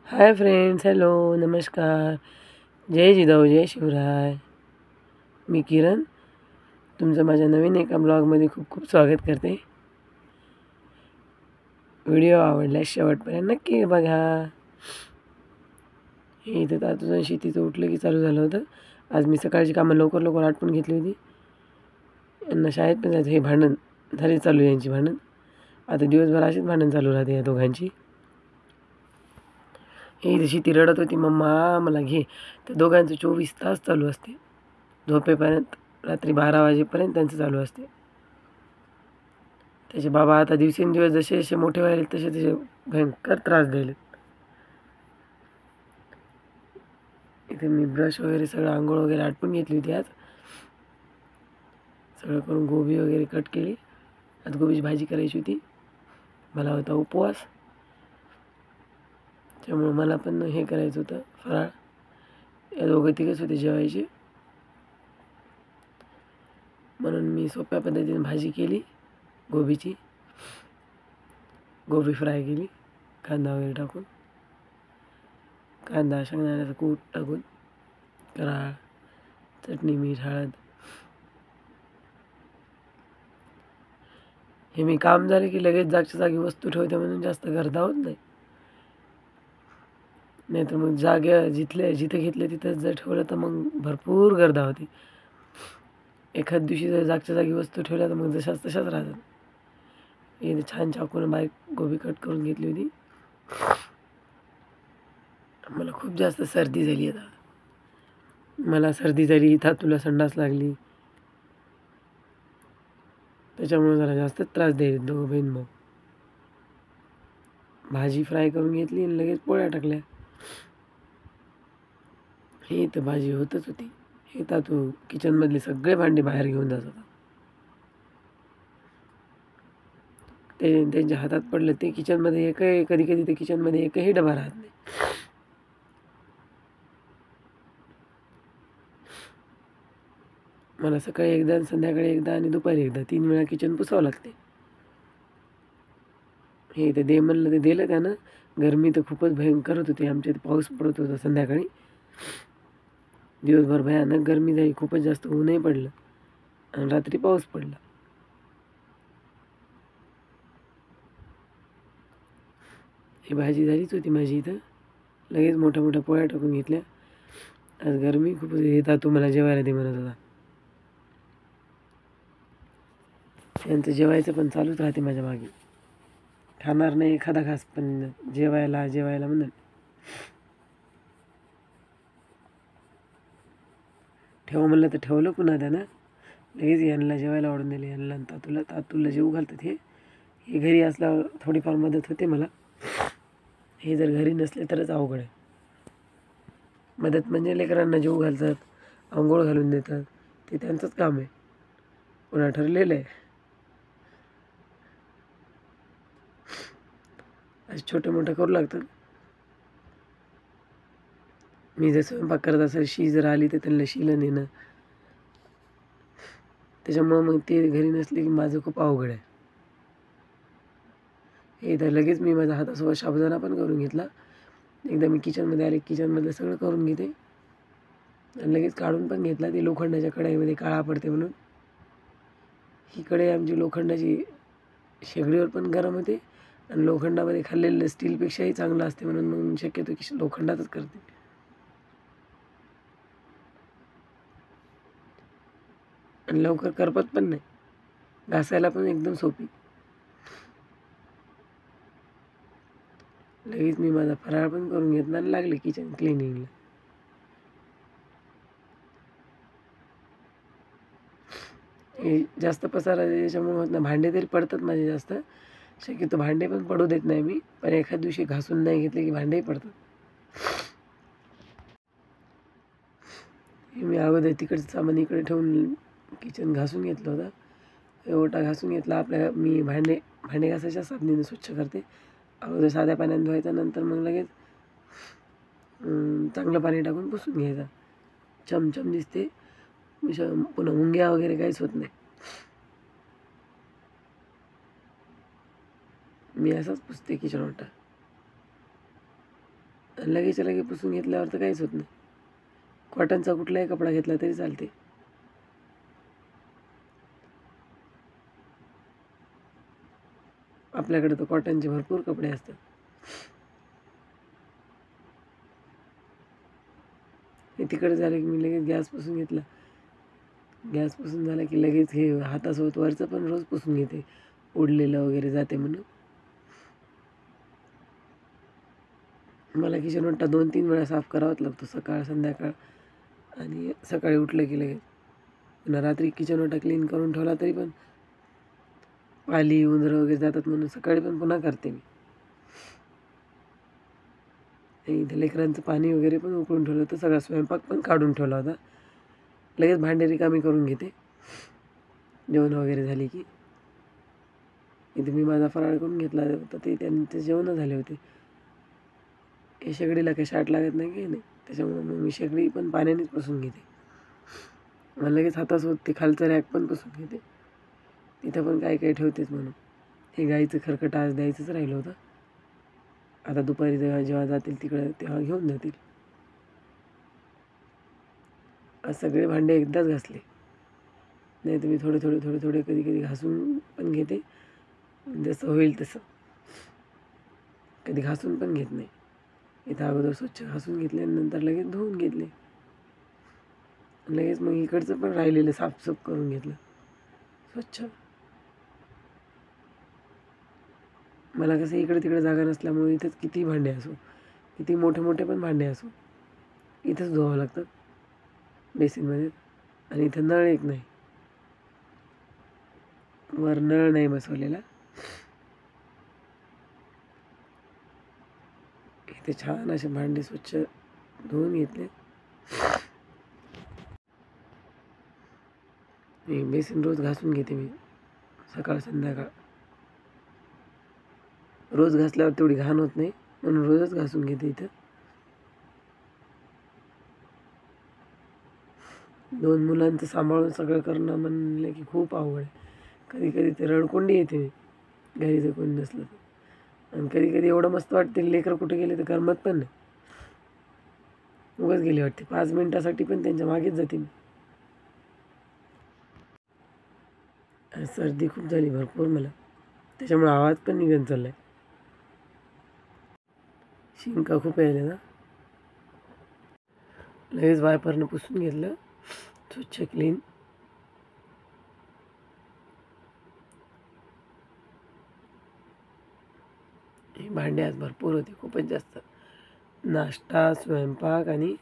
Hi friends, hello, नमस्कार, जय जिजाऊ, जय शिवराय. मी किरण तुमचं माझ्या नवीन एका ब्लॉगमध्ये खूप खूप स्वागत करते. व्हिडिओ आवडल्यास शेवटपर्यंत नक्की बघा. हे इथं तातून शेतीचं उठलं की चालू झालं होतं. आज मी सकाळची कामं लवकर लवकर आटपून घेतली होती. यांना शाळेत पण जायचं. हे भांडण झाली चालू यांची भांडण. आता दिवसभर अशीच भांडण चालू राहते या दोघांची. हे इथे शेती रडत होती, मम्मा मला घे. तर दोघांचं 24 तास चालू असते. झोपेपर्यंत रात्री 12 वाजेपर्यंत त्यांचं चालू असते. त्याचे बाबा आता दिवसेंदिवस जसे जसे मोठे व्हायले तसे तसे भयंकर त्रास द्यायले. इथे मी ब्रश वगैरे सगळं आंघोळ वगैरे आटपून घेतली होती. आज सगळं करून गोबी वगैरे कट केली. आज गोबीची भाजी करायची होती. मला होता उपवास, त्यामुळे मला पण हे करायचं होतं फराळ. या दोघं तिघच होते जेवायचे, म्हणून मी सोप्या पद्धतीने भाजी केली. गोबीची गोबी फ्राय केली कांदा वगैरे टाकून. कांदा शेंगदाण्याचं कूट टाकून, कराळ, चटणी, मीठ, हळद. हे मी काम झाले की लगेच जागच्या जागी वस्तू ठेवते, म्हणून जास्त गर्दा होत नाही. नाहीतर मग जिथे घेतले तिथंच जर ठेवलं तर मग भरपूर गर्दा होती. एखाद दिवशी जर जागच्या जागी वस्तू ठेवल्या तर मग जशाच तशाच राहतात. हे छान चाकून बारीक गोबी कट करून घेतली होती. मला खूप जास्त सर्दी झाली. आता मला सर्दी झाली, तुला संडास लागली, त्याच्यामुळे जरा जास्तच त्रास द्यायला दोघं बहीण भाऊ. भाजी फ्राय करून घेतली आणि लगेच पोळ्या टाकल्या. हे तर भाजी होतच होती. हे तातू किचनमधले सगळे भांडे बाहेर घेऊन जात होता. ते त्यांच्या हातात पडलं ते किचनमध्ये एकही, कधी कधी ते किचनमध्ये एकही डबा राहत नाही. मला सकाळी एकदा, संध्याकाळी एकदा आणि दुपारी एकदा 3 वेळा किचन पुसावं लागते. हे ते दे म्हणलं ते दिलं त्यानं. गरमी तर खूपच भयंकर होत होती. आमच्या इथे पाऊस पडत होता संध्याकाळी. दिवसभर भयानक गरमी झाली, खूपच जास्त ऊनही पडलं आणि रात्री पाऊस पडला. ही भाजी झालीच होती माझी. इथं लगेच मोठ्या मोठ्या पोळ्या टाकून घेतल्या. आज गरमी खूप येतात, तुम्हाला जेवायला दे म्हणत होता. त्यांचं जेवायचं पण चालूच राहते माझ्या मागे. खाणार नाही एखादा घास, पण जेवायला जेवायला म्हणत. ठेवा म्हणलं तर ठेवलं पुन्हा त्यानं. लगेच यांना जेवायला वाढून दिले. यांना तातूला जेवू घालतात. हे घरी असल्यावर थोडीफार मदत होते मला. हे जर घरी नसले तरच अवघड आहे. मदत म्हणजे लेकरांना जेवू घालतात, आंघोळ घालून देतात, ते त्यांचंच काम आहे, पुन्हा ठरलेलं आहे. असं छोटं मोठं करू लागतं. मी जर स्वयंपाक करत असेल, शी जर आली तर त्यांना शीला नेणं. त्याच्यामुळं मग ते घरी नसले की माझं खूप अवघड आहे. हे तर लगेच मी माझ्या हातासोबत साबुदाणा पण करून घेतला. एकदा मी किचनमध्ये आले, किचनमधलं सगळं करून घेते आणि लगेच काढून पण घेतला. ते लोखंडाच्या कढईमध्ये काळा पडते म्हणून. ही कढई आमची लोखंडाची, शेगडीवर पण गरम होते आणि लोखंडामध्ये खाल्लेलं स्टीलपेक्षाही चांगलं असते, म्हणून मग मी शक्यतो की लोखंडातच करते. आणि लवकर करपत पण नाही, घासायला पण एकदम सोपी. लगेच मी माझा फराळ पण करून घेतला आणि लागले किचन क्लिनिंगला. हे जास्त पसारा याच्यामुळे होत नाही. भांडे तरी पडतात माझे जास्त. शक्यतो भांडे पण पडू देत नाही मी, पण एखाद दिवशी घासून नाही घेतले की भांडेही पडतात. हे मी अगोदर तिकडचं सामान इकडे ठेवून किचन घासून घेतलं होतं. ओटा घासून घेतला. मी भांडे घासायच्या साबणाने स्वच्छ करते. अगोदर साध्या पाण्याने धुवायचं, नंतर मग लगेच चांगलं पाणी टाकून पुसून घ्यायचा. चमचम दिसते, पुन्हा मुंग्या वगैरे काहीच होत नाही. मी असाच पुसते किचन ओटा. लगेचच्या लगे पुसून घेतल्यावर तर काहीच होत नाही. कॉटनचा कुठलाही कपडा घेतला तरी चालते. आपल्याकडे तर कॉटनचे भरपूर कपडे असतात. हे तिकडे झालं की मी लगेच गॅस पुसून घेतला. गॅस पुसून झाला की लगेच हे हातासोबत वरचं पण रोज पुसून घेते, उडलेलं वगैरे जाते म्हणून. मला किचन ओटा 2-3 वेळा साफ करावाच लागतो, सकाळ संध्याकाळ. आणि सकाळी उठलं की लगेच. पुन्हा रात्री किचन ओटा क्लीन करून ठेवला तरी पण पाली उंदरं वगैरे जातात म्हणून सकाळी पण पुन्हा करते मी. इथे लेकरांचं पाणी वगैरे पण उकळून ठेवलं होतं, सगळा स्वयंपाक पण काढून ठेवला होता. लगेच भांडे रिकामी करून घेते जेवण वगैरे झाली की. इथे मी माझा फराळ करून घेतला होता, ते त्यांचे जेवण झाले होते. हे शेगडीला काही शाट लागत नाही काही नाही, त्याच्यामुळे मग मी शेगडी पण पाण्यानेच पुसून घेते. मला लगेच हातासोबत ते खालचं रॅक पण पुसून घेते, तिथं पण काही काही ठेवतेच म्हणून. हे गाईचं खरकट आज द्यायचंच राहिलं होतं. आता दुपारी जेव्हा जातील तिकडे तेव्हा घेऊन जातील. आज सगळे भांडे एकदाच घासले, नाही तर मी थोडे थोडे थोडे थोडे कधी कधी घासून पण घेते, जसं होईल तसं. कधी घासून पण घेत नाही. इथं अगोदर स्वच्छ घासून घेतले आणि नंतर लगेच धुवून घेतले. लगेच मग इकडचं पण राहिलेलं साफसूफ करून घेतलं स्वच्छ. मला कसं इकडे तिकडे जागा नसल्यामुळे इथंच किती भांडे असो, किती मोठे मोठे पण भांडे असो, इथंच धुवावं लागतात बेसिनमध्ये. आणि इथं नळ एक नाही, वर नळ नाही बसवलेला. इथे छान असे भांडे स्वच्छ धुवून घेतले. बेसिन रोज घासून घेते मी, सकाळ संध्याकाळ. रोज घासल्यावर तेवढी घाण होत नाही म्हणून रोजच घासून घेते. इथं 2 मुलांचं सांभाळून सगळं करणं म्हणलं की खूप अवघड आहे. कधी कधी ते रडकोंडी येते मी घरी जर कोणी नसलं तर. आणि कधी कधी एवढं मस्त वाटते, लेकरं कुठे गेले तर करमत पण नाही, उगाच गेले वाटते. 5 मिनिटासाठी पण त्यांच्या मागेच जाते मी. सर्दी खूप झाली भरपूर मला, त्याच्यामुळे आवाज पण निघून चालला आहे. शिंका खूप यायला ना. लगेच वायपरनं पुसून घेतलं स्वच्छ क्लीन. हे भांडे आज भरपूर होते, खूपच जास्त. नाश्ता, स्वयंपाक आणि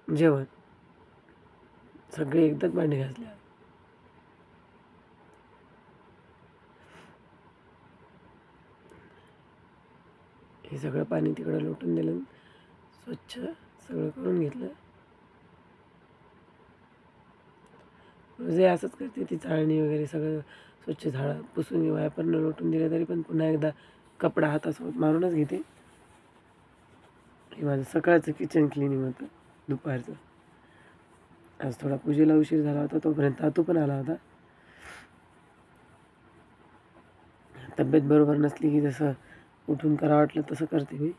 जेवण सगळे एकदाच भांडे घासले. हे सगळं पाणी तिकडं लोटून दिलं, स्वच्छ सगळं करून घेतलं. रोज असंच करते, ती चाळणी वगैरे सगळं स्वच्छ झाडं पुसून वायपरनं लोटून दिलं तरी पण पुन्हा एकदा कपडा हातासोबत मारूनच घेते. हे माझं सकाळचं किचन क्लिनिंग होतं दुपारचं. आज थोडा पूजेला उशीर झाला होता, तोपर्यंत तातू पण आला होता. तब्येत बरोबर नसली की जसं उठून करा वाटलं तसं करते मी.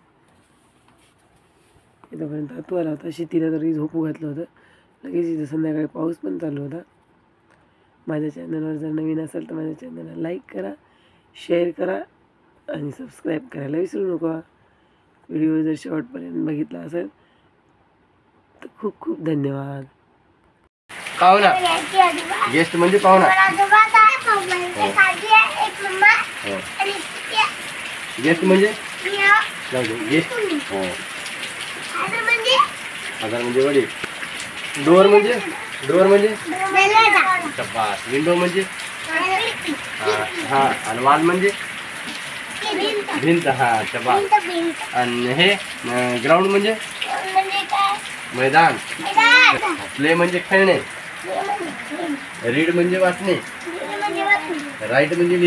इथंपर्यंत तातू आला होता. शेतीला तरी झोपू घातलं होतं. लगेच इथं संध्याकाळी पाऊस पण चालू होता. माझ्या चॅनलवर जर नवीन असेल तर माझ्या चॅनलला लाईक करा, शेअर करा आणि सबस्क्राईब करायला विसरू नका. व्हिडिओ जर शेवटपर्यंत बघितला असेल तर खूप खूप धन्यवाद. पाहुणा गेस्ट म्हणजे पाहुणा. गेस्ट म्हणजे गेस्ट. हो, आधार म्हणजे वडील. डोअर म्हणजे शबास. विंडो म्हणजे हा, आणि वाल म्हणजे भिंत. हा, शबास. आणि हे ग्राउंड म्हणजे मैदान. प्ले म्हणजे खेळणे. रीड म्हणजे वाचणे. राईट म्हणजे